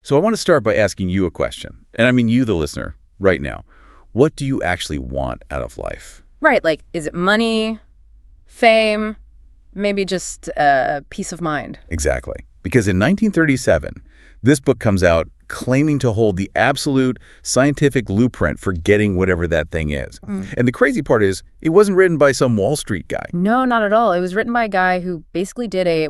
So I want to start by asking you a question. And I mean you, the listener, right now. What do you actually want out of life? Right, like, is it money, fame, maybe just peace of mind? Exactly. Because in 1937, this book comes out claiming to hold the absolute scientific blueprint for getting whatever that thing is. And the crazy part is, it wasn't written by some Wall Street guy. No, not at all. It was written by a guy who basically did a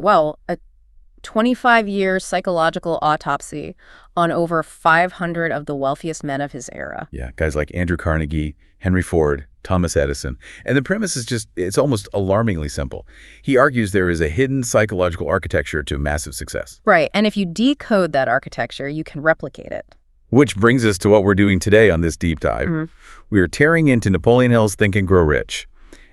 25-year psychological autopsy on over 500 of the wealthiest men of his era. Yeah, guys like Andrew Carnegie, Henry Ford, Thomas Edison. And the premise is it's almost alarmingly simple. He argues there is a hidden psychological architecture to massive success. Right, and if you decode that architecture, you can replicate it. Which brings us to what we're doing today on this deep dive. We are tearing into Napoleon Hill's Think and Grow Rich.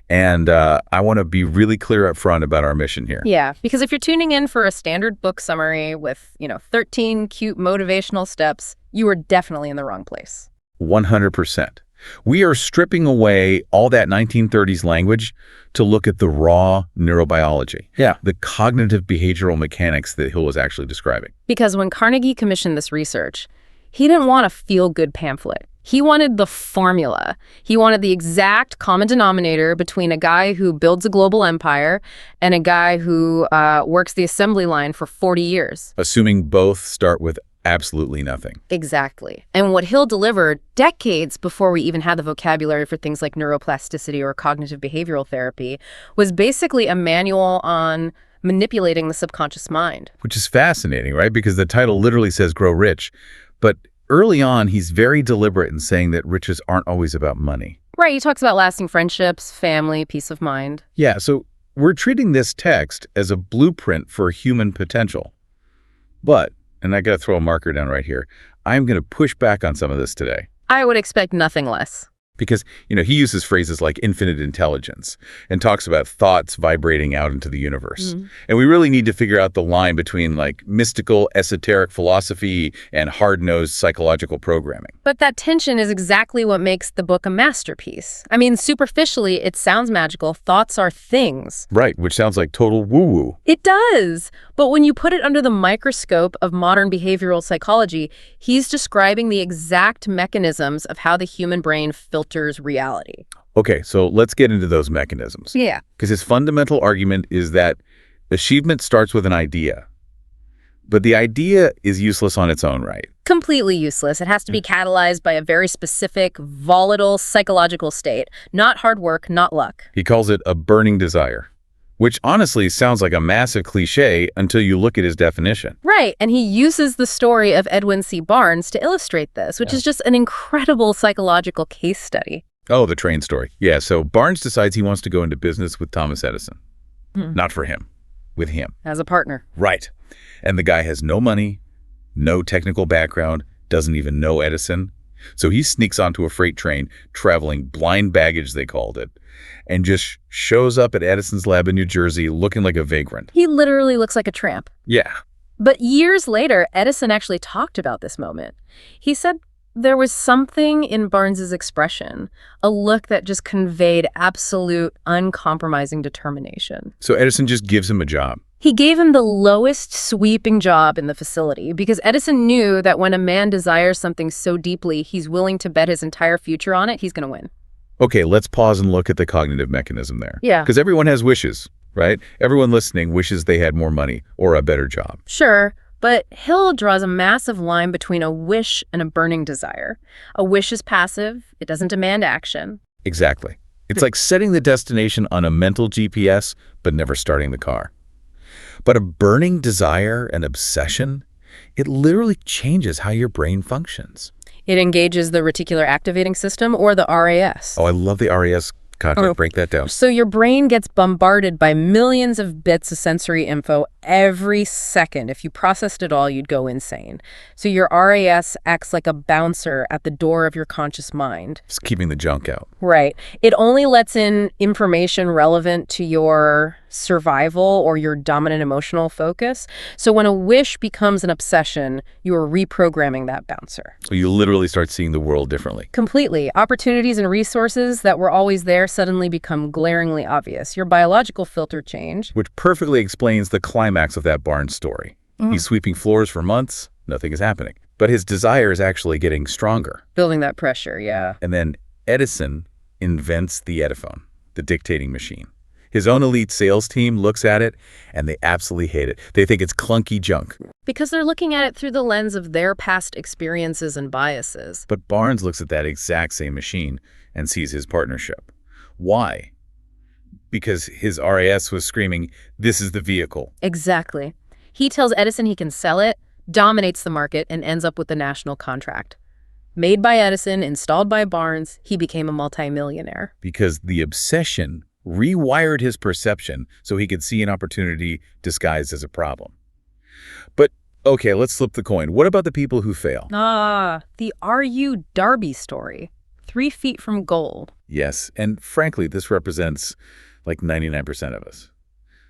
And I want to be really clear up front about our mission here. Yeah, because if you're tuning in for a standard book summary with, 13 cute motivational steps, you are definitely in the wrong place. 100%. We are stripping away all that 1930s language to look at the raw neurobiology. Yeah. The cognitive behavioral mechanics that Hill was actually describing. Because when Carnegie commissioned this research, he didn't want a feel-good pamphlet. He wanted the formula. He wanted the exact common denominator between a guy who builds a global empire and a guy who works the assembly line for 40 years. Assuming both start with absolutely nothing. Exactly. And what Hill delivered decades before we even had the vocabulary for things like neuroplasticity or cognitive behavioral therapy was basically a manual on manipulating the subconscious mind. Which is fascinating, right? Because the title literally says grow rich. But early on, he's very deliberate in saying that riches aren't always about money. Right. He talks about lasting friendships, family, peace of mind. Yeah. So we're treating this text as a blueprint for human potential. But, and I got to throw a marker down right here, I'm going to push back on some of this today. I would expect nothing less. Because, he uses phrases like infinite intelligence and talks about thoughts vibrating out into the universe. And we really need to figure out the line between like mystical, esoteric philosophy and hard-nosed psychological programming. But that tension is exactly what makes the book a masterpiece. I mean, superficially, it sounds magical. Thoughts are things. Right, which sounds like total woo-woo. It does. But when you put it under the microscope of modern behavioral psychology, he's describing the exact mechanisms of how the human brain filters reality. Okay, so let's get into those mechanisms. Yeah. Because his fundamental argument is that achievement starts with an idea. But the idea is useless on its own right. Completely useless. It has to be catalyzed by a very specific, volatile psychological state. Not hard work, not luck. He calls it a burning desire, which honestly sounds like a massive cliche until you look at his definition. Right, and he uses the story of Edwin C. Barnes to illustrate this, which is just an incredible psychological case study. Oh, the train story. Yeah, so Barnes decides he wants to go into business with Thomas Edison. Not for him, with him. As a partner. Right. And the guy has no money, no technical background, doesn't even know Edison. So he sneaks onto a freight train, traveling blind baggage, they called it, and just shows up at Edison's lab in New Jersey looking like a vagrant. He literally looks like a tramp. Yeah. But years later, Edison actually talked about this moment. He said there was something in Barnes's expression, a look that just conveyed absolute, uncompromising determination. So Edison just gives him a job. He gave him the lowest sweeping job in the facility because Edison knew that when a man desires something so deeply, he's willing to bet his entire future on it, he's going to win. Okay, let's pause and look at the cognitive mechanism there. Yeah. Because everyone has wishes, right? Everyone listening wishes they had more money or a better job. Sure, but Hill draws a massive line between a wish and a burning desire. A wish is passive. It doesn't demand action. Exactly. It's like setting the destination on a mental GPS, but never starting the car. But a burning desire, an obsession, it literally changes how your brain functions. It engages the reticular activating system, or the RAS. Oh, I love the RAS concept. Break that down. So your brain gets bombarded by millions of bits of sensory info every second. If you processed it all, you'd go insane. So your RAS acts like a bouncer at the door of your conscious mind. Just keeping the junk out. Right. It only lets in information relevant to your survival or your dominant emotional focus. So when a wish becomes an obsession, you are reprogramming that bouncer. So you literally start seeing the world differently. Completely. Opportunities and resources that were always there suddenly become glaringly obvious. Your biological filter change. Which perfectly explains the climax of that Barnes story. He's sweeping floors for months, Nothing is happening. But his desire is actually getting stronger. Building that pressure, yeah. And then Edison invents the Ediphone, the dictating machine. His own elite sales team looks at it, and they absolutely hate it. They think it's clunky junk. Because they're looking at it through the lens of their past experiences and biases. But Barnes looks at that exact same machine and sees his partnership. Why? Because his RAS was screaming, "This is the vehicle." Exactly. He tells Edison he can sell it, dominates the market, and ends up with the national contract. Made by Edison, installed by Barnes, he became a multimillionaire. Because the obsession rewired his perception so he could see an opportunity disguised as a problem. But, okay, let's flip the coin. What about the people who fail? The R.U. Darby story. 3 feet from gold. Yes, and frankly, this represents like 99% of us.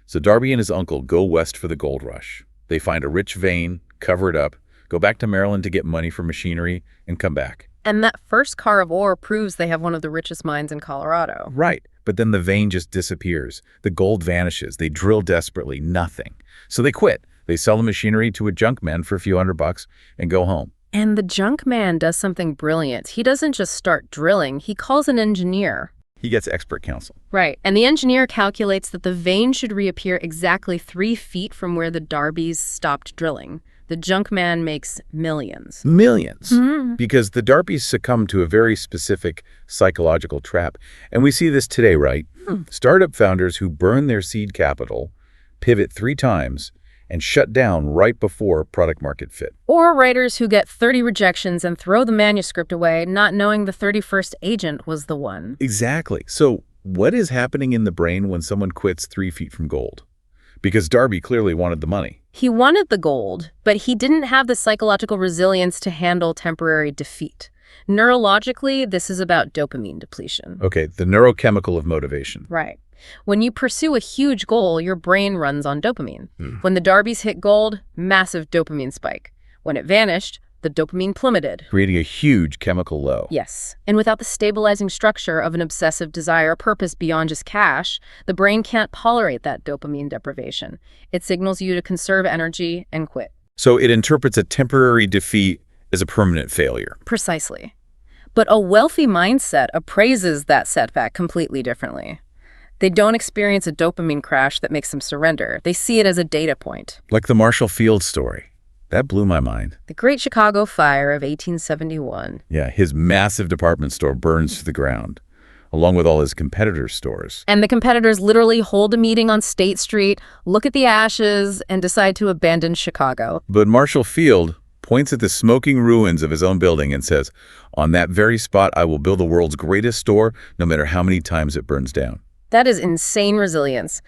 So Darby and his uncle go west for the gold rush. They find a rich vein, cover it up, go back to Maryland to get money for machinery, and come back. And that first car of ore proves they have one of the richest mines in Colorado. Right, but then the vein just disappears. The gold vanishes. They drill desperately, nothing. So they quit. They sell the machinery to a junk man for a few $100 and go home. And the junk man does something brilliant. He doesn't just start drilling, he calls an engineer. He gets expert counsel. Right, and the engineer calculates that the vein should reappear exactly 3 feet from where the Darbys stopped drilling. The junk man makes millions. Millions. Because the Darbys succumb to a very specific psychological trap. And we see this today, right? Startup founders who burn their seed capital, pivot 3 times, and shut down right before product market fit. Or writers who get 30 rejections and throw the manuscript away, not knowing the 31st agent was the one. Exactly. So what is happening in the brain when someone quits 3 feet from gold? Because Darby clearly wanted the money. He wanted the gold, but he didn't have the psychological resilience to handle temporary defeat. Neurologically, this is about dopamine depletion. Okay, the neurochemical of motivation. Right. When you pursue a huge goal, your brain runs on dopamine. When the Darbys hit gold, massive dopamine spike. When it vanished, the dopamine plummeted. Creating a huge chemical low. Yes. And without the stabilizing structure of an obsessive desire or purpose beyond just cash, the brain can't tolerate that dopamine deprivation. It signals you to conserve energy and quit. So it interprets a temporary defeat as a permanent failure. Precisely. But a wealthy mindset appraises that setback completely differently. They don't experience a dopamine crash that makes them surrender. They see it as a data point. Like the Marshall Field story. That blew my mind. The Great Chicago Fire of 1871. Yeah, his massive department store burns to the ground, along with all his competitors' stores. And the competitors literally hold a meeting on State Street, look at the ashes, and decide to abandon Chicago. But Marshall Field points at the smoking ruins of his own building and says, "On that very spot, I will build the world's greatest store, no matter how many times it burns down." That is insane resilience.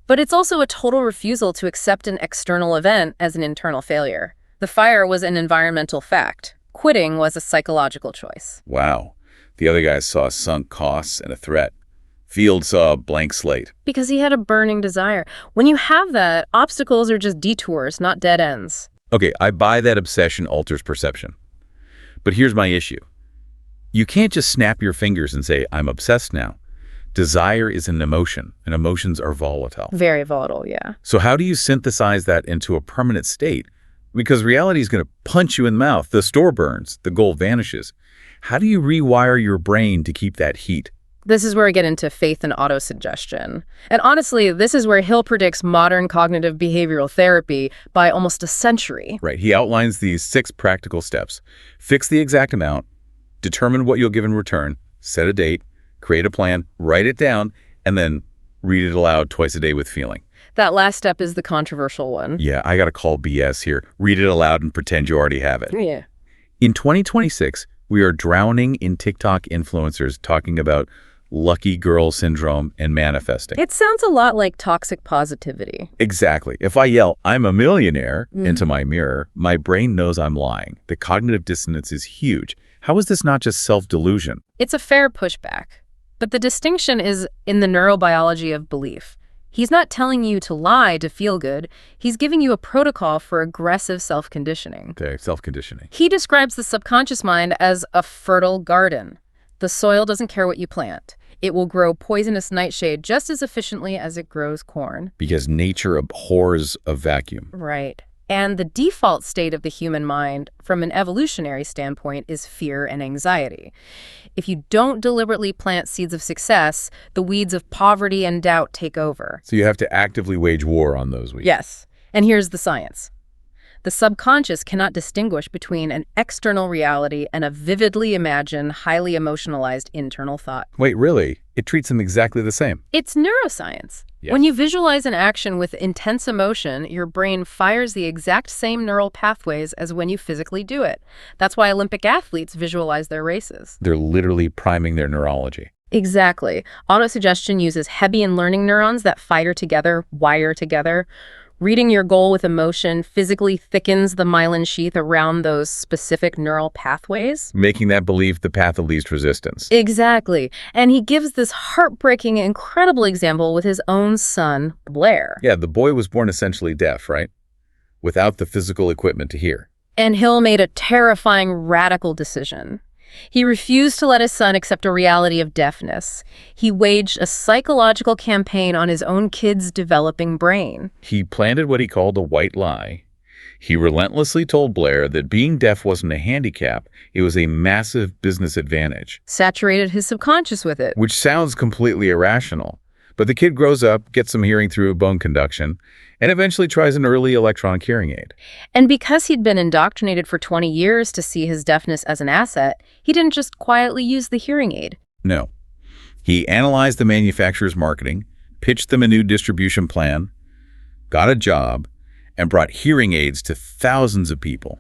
But it's also a total refusal to accept an external event as an internal failure. The fire was an environmental fact. Quitting was a psychological choice. Wow. The other guys saw sunk costs and a threat. Field saw a blank slate. Because he had a burning desire. When you have that, obstacles are just detours, not dead ends. Okay, I buy that obsession alters perception. But here's my issue. You can't just snap your fingers and say, "I'm obsessed now." Desire is an emotion, and emotions are volatile. Very volatile, yeah. So how do you synthesize that into a permanent state? Because reality is going to punch you in the mouth. The store burns. The goal vanishes. How do you rewire your brain to keep that heat? This is where I get into faith and autosuggestion. And honestly, this is where Hill predicts modern cognitive behavioral therapy by almost a century. Right. He outlines these 6 practical steps. Fix the exact amount, determine what you'll give in return, set a date, create a plan, write it down, and then read it aloud twice a day with feeling. That last step is the controversial one. Yeah, I got to call BS here. Read it aloud and pretend you already have it. Yeah. In 2026, we are drowning in TikTok influencers talking about lucky girl syndrome and manifesting. It sounds a lot like toxic positivity. Exactly. If I yell, "I'm a millionaire," into my mirror, my brain knows I'm lying. The cognitive dissonance is huge. How is this not just self-delusion? It's a fair pushback. But the distinction is in the neurobiology of belief. He's not telling you to lie to feel good. He's giving you a protocol for aggressive self-conditioning. Okay, self-conditioning. He describes the subconscious mind as a fertile garden. The soil doesn't care what you plant. It will grow poisonous nightshade just as efficiently as it grows corn. Because nature abhors a vacuum. Right. And the default state of the human mind, from an evolutionary standpoint, is fear and anxiety. If you don't deliberately plant seeds of success, the weeds of poverty and doubt take over. So you have to actively wage war on those weeds. Yes. And here's the science. The subconscious cannot distinguish between an external reality and a vividly imagined, highly emotionalized internal thought. Wait, really? It treats them exactly the same? It's neuroscience. Yes. When you visualize an action with intense emotion, your brain fires the exact same neural pathways as when you physically do it. That's why Olympic athletes visualize their races. They're literally priming their neurology. Exactly. Autosuggestion uses Hebbian learning neurons that fire together, wire together. Reading your goal with emotion physically thickens the myelin sheath around those specific neural pathways. Making that belief the path of least resistance. Exactly. And he gives this heartbreaking, incredible example with his own son, Blair. Yeah, the boy was born essentially deaf, right? Without the physical equipment to hear. And Hill made a terrifying, radical decision. He refused to let his son accept a reality of deafness. He waged a psychological campaign on his own kid's developing brain. He planted what he called a white lie. He relentlessly told Blair that being deaf wasn't a handicap, it was a massive business advantage. Saturated his subconscious with it. Which sounds completely irrational. But the kid grows up, gets some hearing through bone conduction, and eventually tries an early electronic hearing aid. And because he'd been indoctrinated for 20 years to see his deafness as an asset, he didn't just quietly use the hearing aid. No. He analyzed the manufacturer's marketing, pitched them a new distribution plan, got a job, and brought hearing aids to thousands of people.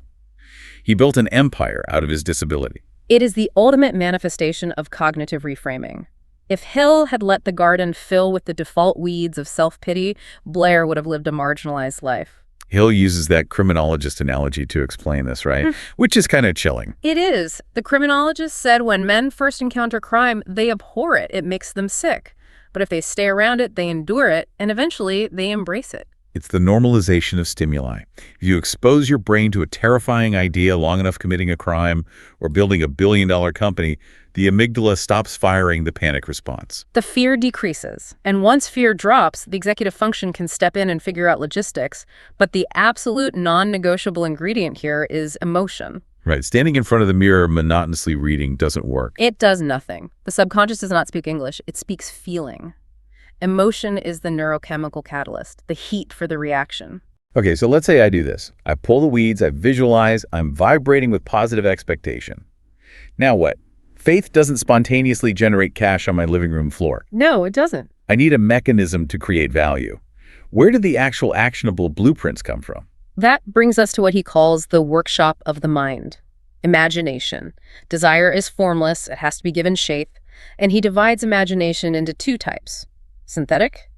He built an empire out of his disability. It is the ultimate manifestation of cognitive reframing. If Hill had let the garden fill with the default weeds of self-pity, Blair would have lived a marginalized life. Hill uses that criminologist analogy to explain this, right? Which is kind of chilling. It is. The criminologist said when men first encounter crime, they abhor it. It makes them sick. But if they stay around it, they endure it, and eventually they embrace it. It's the normalization of stimuli. If you expose your brain to a terrifying idea long enough committing a crime or building a billion-dollar company, the amygdala stops firing the panic response. The fear decreases. And once fear drops, the executive function can step in and figure out logistics. But the absolute non-negotiable ingredient here is emotion. Right. Standing in front of the mirror monotonously reading doesn't work. It does nothing. The subconscious does not speak English. It speaks feeling. Emotion is the neurochemical catalyst, the heat for the reaction. Okay, so let's say I do this. I pull the weeds, I visualize, I'm vibrating with positive expectation. Now what? Faith doesn't spontaneously generate cash on my living room floor. No, it doesn't. I need a mechanism to create value. Where did the actual actionable blueprints come from? That brings us to what he calls the workshop of the mind. Imagination. Desire is formless, it has to be given shape, and he divides imagination into two types: synthetic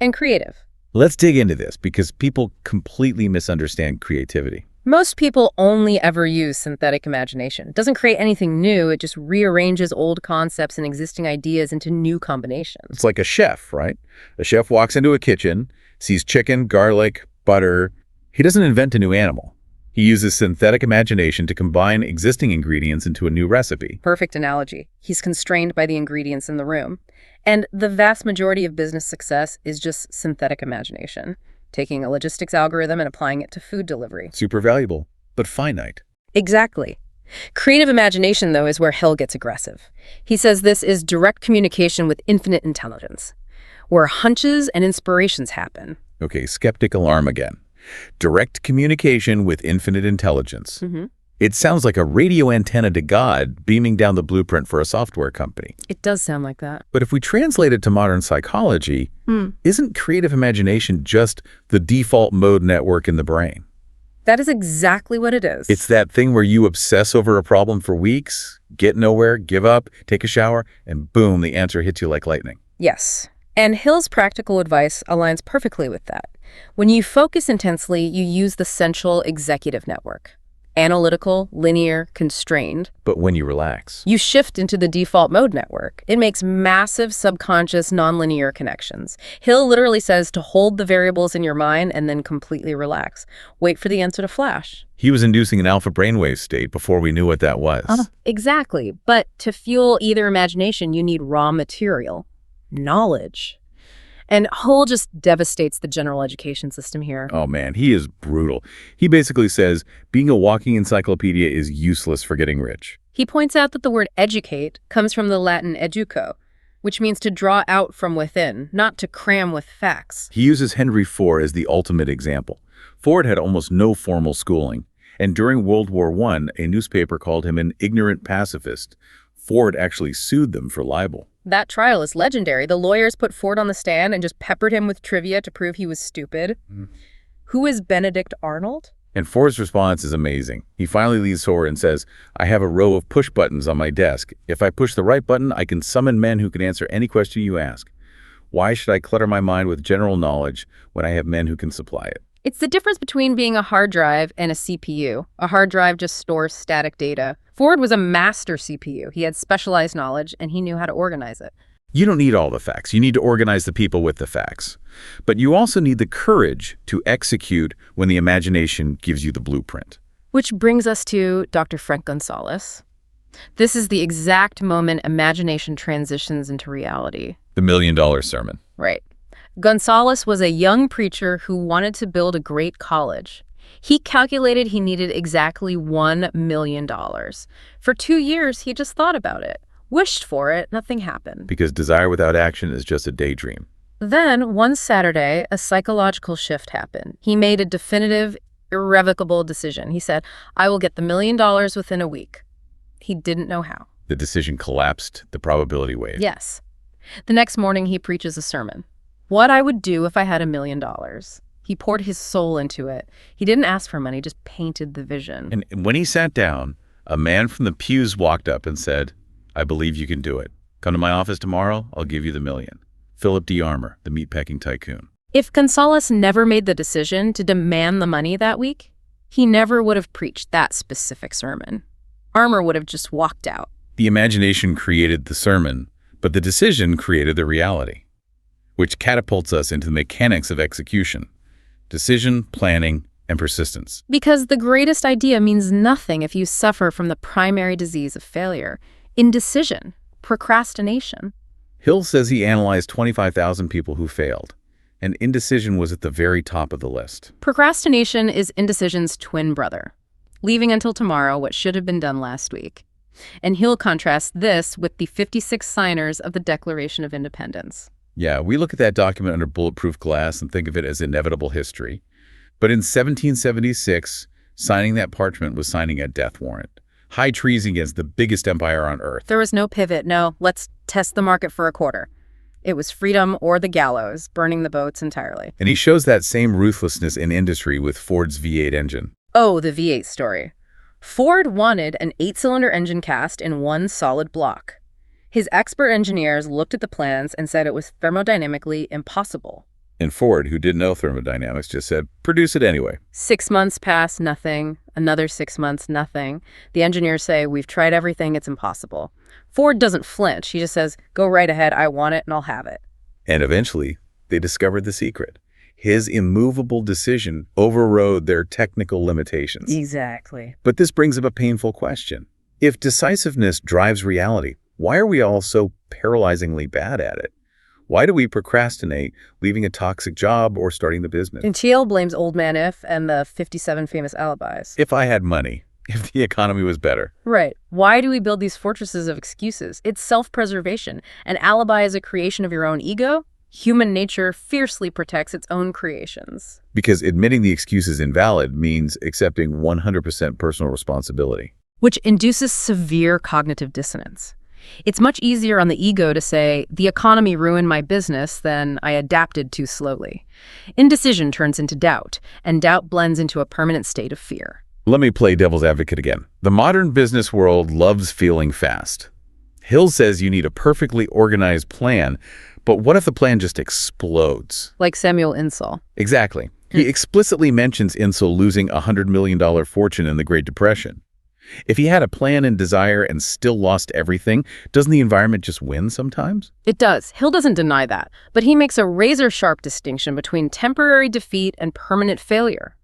and creative. Let's dig into this because people completely misunderstand creativity. Most people only ever use synthetic imagination. It doesn't create anything new, it just rearranges old concepts and existing ideas into new combinations. It's like a chef, right? A chef walks into a kitchen, sees chicken, garlic, butter. He doesn't invent a new animal. He uses synthetic imagination to combine existing ingredients into a new recipe. Perfect analogy. He's constrained by the ingredients in the room. And the vast majority of business success is just synthetic imagination, taking a logistics algorithm and applying it to food delivery. Super valuable, but finite. Exactly. Creative imagination, though, is where Hill gets aggressive. He says this is direct communication with infinite intelligence, where hunches and inspirations happen. Okay, skeptic alarm again. Direct communication with infinite intelligence. It sounds like a radio antenna to God beaming down the blueprint for a software company. It does sound like that. But if we translate it to modern psychology, isn't creative imagination just the default mode network in the brain? That is exactly what it is. It's that thing where you obsess over a problem for weeks, get nowhere, give up, take a shower, and boom, the answer hits you like lightning. Yes. And Hill's practical advice aligns perfectly with that. When you focus intensely, you use the central executive network. Analytical, linear, constrained. But when you relax, You shift into the default mode network. It makes massive subconscious nonlinear connections. Hill literally says to hold the variables in your mind and then completely relax. Wait for the answer to flash. he was inducing an alpha brainwave state before we knew what that was. Exactly. But to fuel either imagination, you need raw material, knowledge. And Hull just devastates the general education system here. Oh man, he is brutal. He basically says being a walking encyclopedia is useless for getting rich. He points out that the word educate comes from the Latin educo, which means to draw out from within, not to cram with facts. He uses Henry Ford as the ultimate example. Ford had almost no formal schooling, and during World War I, a newspaper called him an ignorant pacifist. Ford actually sued them for libel. That trial is legendary. The lawyers put Ford on the stand and just peppered him with trivia to prove he was stupid. Who is Benedict Arnold? And Ford's response is amazing. He finally leads forward and says, I have a row of push buttons on my desk. If I push the right button, I can summon men who can answer any question you ask. Why should I clutter my mind with general knowledge when I have men who can supply it? It's the difference between being a hard drive and a CPU. A hard drive just stores static data. Ford was a master CPU. He had specialized knowledge, and he knew how to organize it. You don't need all the facts. You need to organize the people with the facts. But you also need the courage to execute when the imagination gives you the blueprint. Which brings us to Dr. Frank Gonzalez. This is the exact moment imagination transitions into reality. The $1 million sermon. Right. Gonzalez was a young preacher who wanted to build a great college. He calculated he needed exactly $1 million. For 2 years, he just thought about it, wished for it, nothing happened. Because desire without action is just a daydream. Then, one Saturday, a psychological shift happened. He made a definitive, irrevocable decision. He said, I will get the $1 million within a week. He didn't know how. The decision collapsed, the probability wave. Yes. The next morning, he preaches a sermon. What I would do if I had $1 million. He poured his soul into it. He didn't ask for money, just painted the vision. And when he sat down, a man from the pews walked up and said, I believe you can do it. Come to my office tomorrow, I'll give you the $1 million. Philip D. Armour, the meatpacking tycoon. If Gonzalez never made the decision to demand the money that week, he never would have preached that specific sermon. Armour would have just walked out. The imagination created the sermon, but the decision created the reality, which catapults us into the mechanics of execution. Decision, planning, and persistence. Because the greatest idea means nothing if you suffer from the primary disease of failure, indecision, procrastination. Hill says he analyzed 25,000 people who failed, and indecision was at the very top of the list. Procrastination is indecision's twin brother, leaving until tomorrow what should have been done last week. And Hill contrasts this with the 56 signers of the Declaration of Independence. Yeah, we look at that document under bulletproof glass and think of it as inevitable history. But in 1776, signing that parchment was signing a death warrant. High treason against the biggest empire on earth. There was no pivot, no, let's test the market for a quarter. It was freedom or the gallows, burning the boats entirely. And he shows that same ruthlessness in industry with Ford's V8 engine. Oh, the V8 story. Ford wanted an 8-cylinder engine cast in one solid block. His expert engineers looked at the plans and said it was thermodynamically impossible. And Ford, who didn't know thermodynamics, just said, produce it anyway. 6 months pass, nothing. Another 6 months, nothing. The engineers say, we've tried everything, it's impossible. Ford doesn't flinch. He just says, go right ahead, I want it, and I'll have it. And eventually, they discovered the secret. His immovable decision overrode their technical limitations. Exactly. But this brings up a painful question. If decisiveness drives reality, why are we all so paralyzingly bad at it? Why do we procrastinate, leaving a toxic job or starting the business? And Thiel blames Old Man If and the 57 famous alibis. If I had money, if the economy was better. Right. Why do we build these fortresses of excuses? It's self-preservation. An alibi is a creation of your own ego. Human nature fiercely protects its own creations. Because admitting the excuse is invalid means accepting 100% personal responsibility. Which induces severe cognitive dissonance. It's much easier on the ego to say, the economy ruined my business, than I adapted too slowly. Indecision turns into doubt, and doubt blends into a permanent state of fear. Let me play devil's advocate again. The modern business world loves feeling fast. Hill says you need a perfectly organized plan, but what if the plan just explodes? Like Samuel Insull. Exactly. He explicitly mentions Insull losing a $100 million fortune in the Great Depression. If he had a plan and desire and still lost everything, doesn't the environment just win sometimes? It does. Hill doesn't deny that. But he makes a razor-sharp distinction between temporary defeat and permanent failure.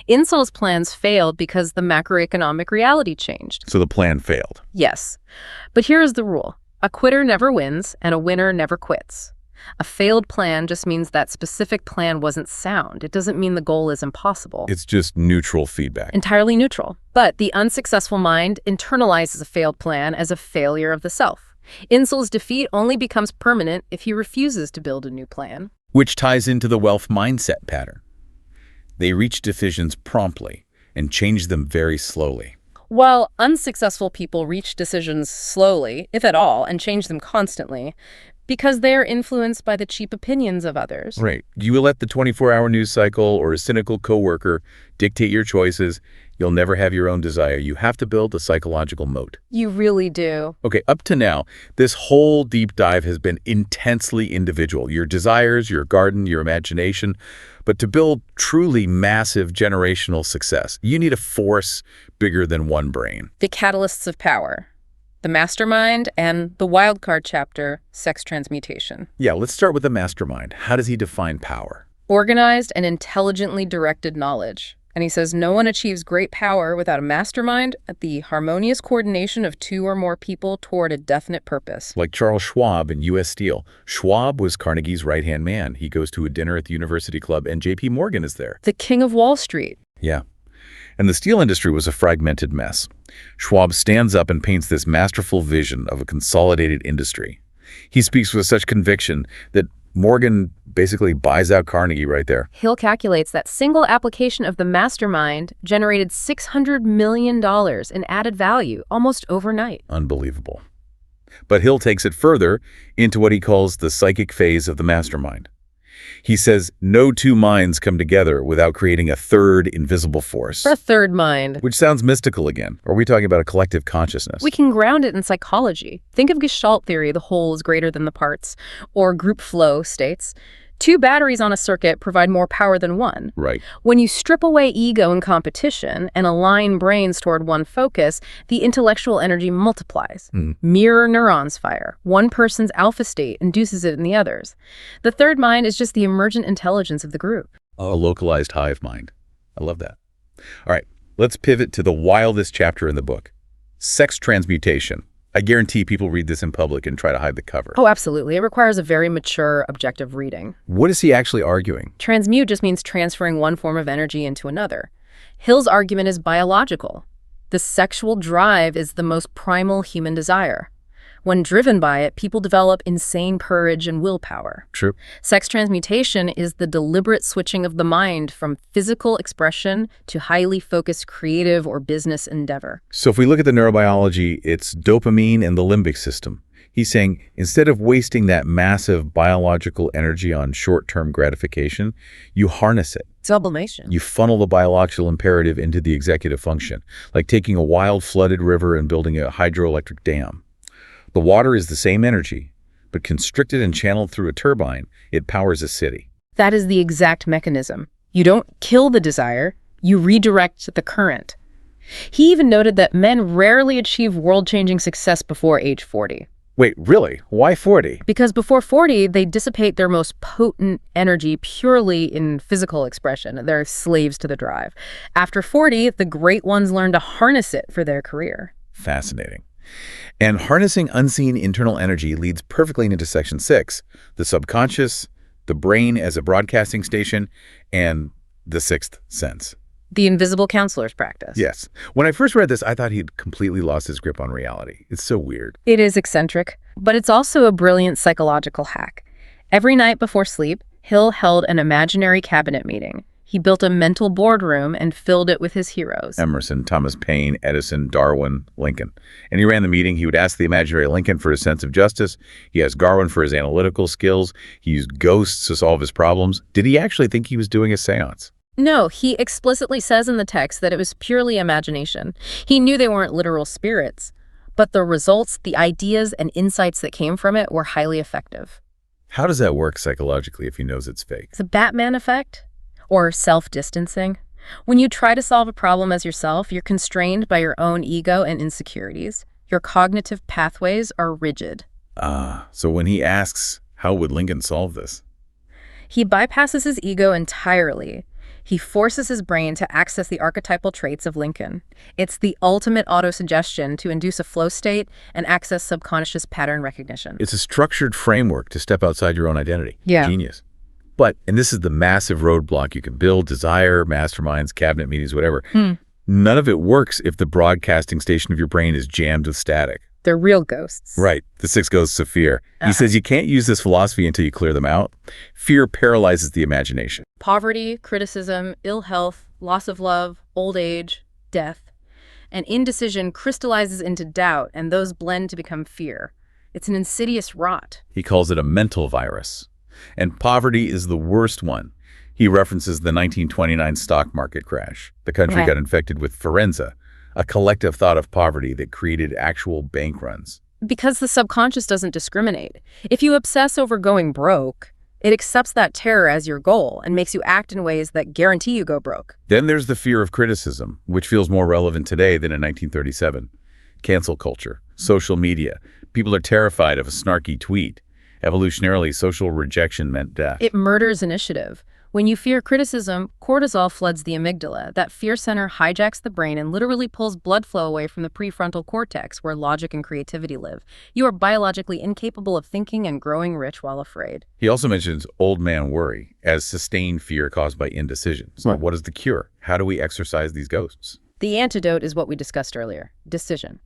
Insull's plans failed because the macroeconomic reality changed. So the plan failed. Yes. But here is the rule. A quitter never wins, and a winner never quits. A failed plan just means that specific plan wasn't sound. It doesn't mean the goal is impossible. It's just neutral feedback. Entirely neutral. But the unsuccessful mind internalizes a failed plan as a failure of the self. Insel's defeat only becomes permanent if he refuses to build a new plan. Which ties into the wealth mindset pattern. They reach decisions promptly and change them very slowly. While unsuccessful people reach decisions slowly, if at all, and change them constantly, because they are influenced by the cheap opinions of others. Right. You will let the 24-hour news cycle or a cynical coworker dictate your choices. You'll never have your own desire. You have to build a psychological moat. You really do. Okay, up to now, this whole deep dive has been intensely individual. Your desires, your garden, your imagination. But to build truly massive generational success, you need a force bigger than one brain. The catalysts of power. The mastermind and the wildcard chapter, sex transmutation. Yeah, let's start with the mastermind. How does he define power? Organized and intelligently directed knowledge. And he says no one achieves great power without a mastermind at the harmonious coordination of two or more people toward a definite purpose. Like Charles Schwab in U.S. Steel. Schwab was Carnegie's right-hand man. He goes to a dinner at the University Club, and J.P. Morgan is there. The king of Wall Street. Yeah. And the steel industry was a fragmented mess. Schwab stands up and paints this masterful vision of a consolidated industry. He speaks with such conviction that Morgan basically buys out Carnegie right there. Hill calculates that single application of the mastermind generated $600 million in added value almost overnight. Unbelievable. But Hill takes it further into what he calls the psychic phase of the mastermind. He says no two minds come together without creating a third invisible force. A third mind. Which sounds mystical again. Or are we talking about a collective consciousness? We can ground it in psychology. Think of Gestalt theory, the whole is greater than the parts, or group flow states. Two batteries on a circuit provide more power than one. Right. When you strip away ego and competition and align brains toward one focus, the intellectual energy multiplies. Mirror neurons fire. One person's alpha state induces it in the others. The third mind is just the emergent intelligence of the group. A localized hive mind. I love that. All right, let's pivot to the wildest chapter in the book. Sex transmutation. I guarantee people read this in public and try to hide the cover. Oh, absolutely. It requires a very mature, objective reading. What is he actually arguing? Transmute just means transferring one form of energy into another. Hill's argument is biological. The sexual drive is the most primal human desire. When driven by it, people develop insane courage and willpower. True. Sex transmutation is the deliberate switching of the mind from physical expression to highly focused creative or business endeavor. So if we look at the neurobiology, it's dopamine and the limbic system. He's saying instead of wasting that massive biological energy on short-term gratification, you harness it. Sublimation. You funnel the biological imperative into the executive function, like taking a wild flooded river and building a hydroelectric dam. The water is the same energy, but constricted and channeled through a turbine, it powers a city. That is the exact mechanism. You don't kill the desire, you redirect the current. He even noted that men rarely achieve world-changing success before age 40. Wait, really? Why 40? Because before 40, they dissipate their most potent energy purely in physical expression. They're slaves to the drive. After 40, the great ones learn to harness it for their career. Fascinating. And harnessing unseen internal energy leads perfectly into Section 6, the subconscious, the brain as a broadcasting station, and the sixth sense. The invisible counselor's practice. Yes. When I first read this, I thought he'd completely lost his grip on reality. It's so weird. It is eccentric, but it's also a brilliant psychological hack. Every night before sleep, Hill held an imaginary cabinet meeting. He built a mental boardroom and filled it with his heroes. Emerson, Thomas Paine, Edison, Darwin, Lincoln. And he ran the meeting. He would ask the imaginary Lincoln for his sense of justice. He asked Darwin for his analytical skills. He used ghosts to solve his problems. Did he actually think he was doing a seance? No, he explicitly says in the text that it was purely imagination. He knew they weren't literal spirits, but the results, the ideas and insights that came from it were highly effective. How does that work psychologically if he knows it's fake? The Batman effect? Or self-distancing. When you try to solve a problem as yourself, you're constrained by your own ego and insecurities. Your cognitive pathways are rigid. So when he asks, how would Lincoln solve this? He bypasses his ego entirely. He forces his brain to access the archetypal traits of Lincoln. It's the ultimate autosuggestion to induce a flow state and access subconscious pattern recognition. It's a structured framework to step outside your own identity. Yeah. Genius. But, and this is the massive roadblock you can build, desire, masterminds, cabinet meetings, whatever. None of it works if the broadcasting station of your brain is jammed with static. They're real ghosts. Right. The 6 ghosts of fear. He says you can't use this philosophy until you clear them out. Fear paralyzes the imagination. Poverty, criticism, ill health, loss of love, old age, death. And indecision crystallizes into doubt, and those blend to become fear. It's an insidious rot. He calls it a mental virus. And poverty is the worst one. He references the 1929 stock market crash. The country got infected with forenza, a collective thought of poverty that created actual bank runs. Because the subconscious doesn't discriminate. If you obsess over going broke, it accepts that terror as your goal and makes you act in ways that guarantee you go broke. Then there's the fear of criticism, which feels more relevant today than in 1937. Cancel culture, social media. People are terrified of a snarky tweet. Evolutionarily, social rejection meant death. It murders initiative. When you fear criticism, cortisol floods the amygdala. That fear center hijacks the brain and literally pulls blood flow away from the prefrontal cortex, where logic and creativity live. You are biologically incapable of thinking and growing rich while afraid. He also mentions old man worry as sustained fear caused by indecision. So what is the cure? How do we exorcise these ghosts? The antidote is what we discussed earlier: decision.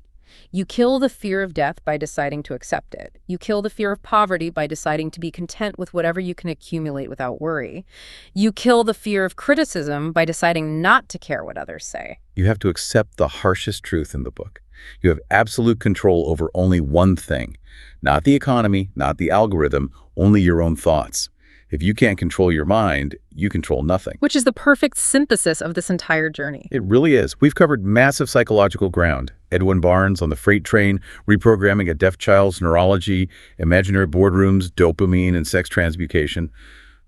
You kill the fear of death by deciding to accept it. You kill the fear of poverty by deciding to be content with whatever you can accumulate without worry. You kill the fear of criticism by deciding not to care what others say. You have to accept the harshest truth in the book. You have absolute control over only one thing. Not the economy, not the algorithm, only your own thoughts. If you can't control your mind, you control nothing. Which is the perfect synthesis of this entire journey. It really is. We've covered massive psychological ground. Edwin Barnes on the freight train, reprogramming a deaf child's neurology, imaginary boardrooms, dopamine, and sex transmutation.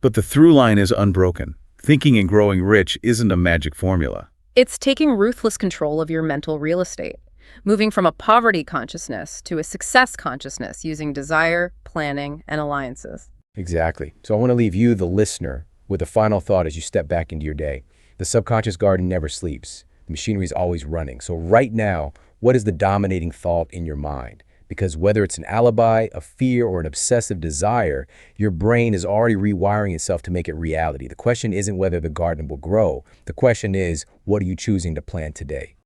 But the through line is unbroken. Thinking and growing rich isn't a magic formula. It's taking ruthless control of your mental real estate, moving from a poverty consciousness to a success consciousness using desire, planning, and alliances. Exactly. So I want to leave you, the listener, with a final thought as you step back into your day. The subconscious garden never sleeps. The machinery is always running. So right now, what is the dominating thought in your mind? Because whether it's an alibi, a fear, or an obsessive desire, your brain is already rewiring itself to make it reality. The question isn't whether the garden will grow. The question is, what are you choosing to plant today?